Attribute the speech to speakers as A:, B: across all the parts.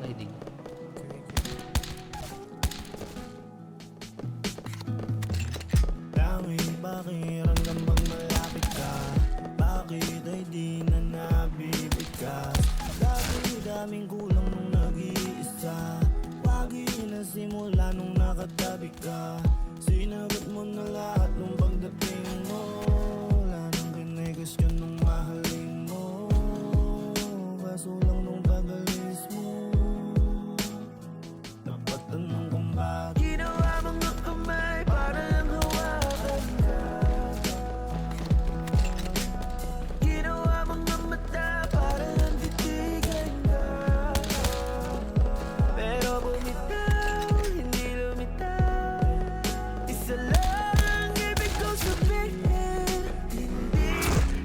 A: Sliding.
B: Langit, pakiramdam bang malapit ka? Bakit ay di na nabibigkas? Dami-daming kulang nung nag-iisa. Wagi na simula nung nakatabi ka. Sinagot mo na lahat nung pagdating mo. Wala nang kinegosyon nung mahalin mo. Kaso lang nung pag-alis mo. Napatanong kung bakit ginawa mga kamay para lang hawakan ka. Ginawa mga mata para lang titigan ka. Pero bumitaw, hindi lumitaw. Isa lang ang ibig ko sabihin, hindi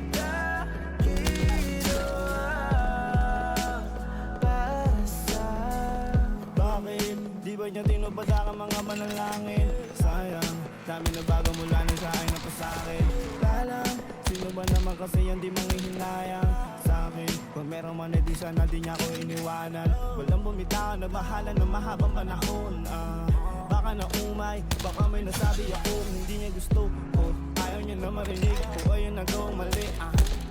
B: ka ginawa para sa. Bakit? Di ba niya tinupad ang mga manalangin? Sayang, dami na bago mula nang siya ay napasakit. Lalang, sino ba naman kasi yan di manghihinayang sa'kin? Kung meron man eh di sana di niya ako iniwanan. Walang bumitaw, nagmahalan ng mahabang panahon. Baka na umay, baka may nasabi ako hindi niya gusto. Ayaw niya na marinig, ayun nagawang mali.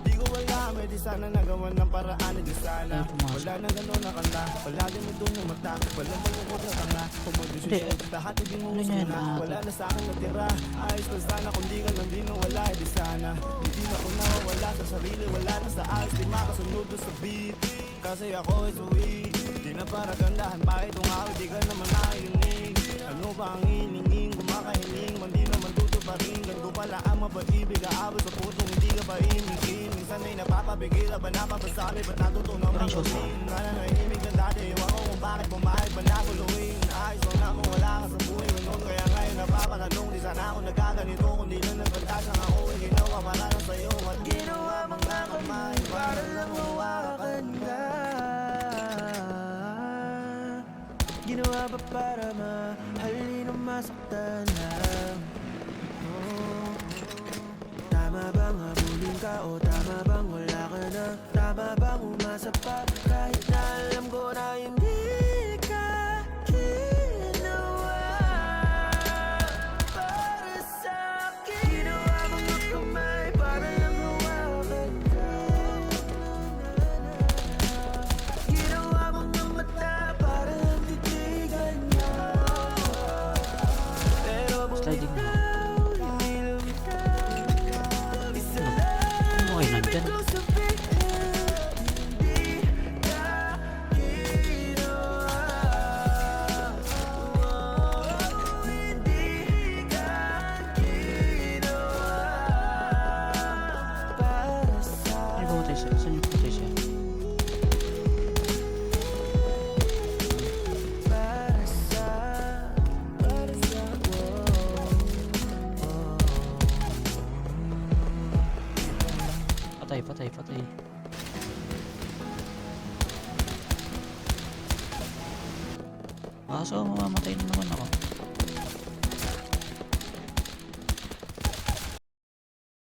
B: Di ko wala, may di sana nagawa ng paraan. Di sana, wala na gano'n na kanta. Palagi mo doon yung mata, walang malungkot na tanga. Pumodesisyon, lahat hindi mo gusto na. Wala na sa akin natira, ayos na sana. Kung di ka lang di nawala, di sana. Hindi na ako nawawala sa sarili, wala na sa ayos. Di makasunod doon sa beat, kasi ako ay sweet. Di na para gandahan, bakit kung ako di ka naman nakikinig? Ano ba ang hiningin, kumakahiling, man di naman tuto pa rin. Ganito pala ang mapaibig, aabot sa putong hindi ka pa imigin. Minsan ay napapabigil, ba napapasali, ba't natutunan pa gawin? Nananahimik na dati, ewan ko kung bakit bumahit pa nakuluin. Ayos lang na kung wala ka sa buhay ngayon, kaya ngayon napapatanong. Di sana ako nagkaganito, kundi lang nagpagtasang ako ay ginawa para lang sa'yo. At ginawa mga kamay para lang hawakan ka. Ginawa ba para mahalin o masaktan lang? Tama bang habulin ka o tama bang wala ka na? Tama bang umasa pa kahit na alam ko na hindi ka ginawa para sa'kin? Ginawa mga kamay para lang hawakan ka. Ginawa mga mata para lang titigan ka. Pero
A: Sliding na.
B: bumitaw, hindi lumitaw. Isa lang
A: Okay, nandyan.
B: ibig ko sabihin, hindi ka ginawa. Hindi ka ginawa para sa.
A: Ay, pumatay siya. Saan yung pumatay siya?
B: Para sa
A: Patay, patay, patay. So mamamatay na naman ako.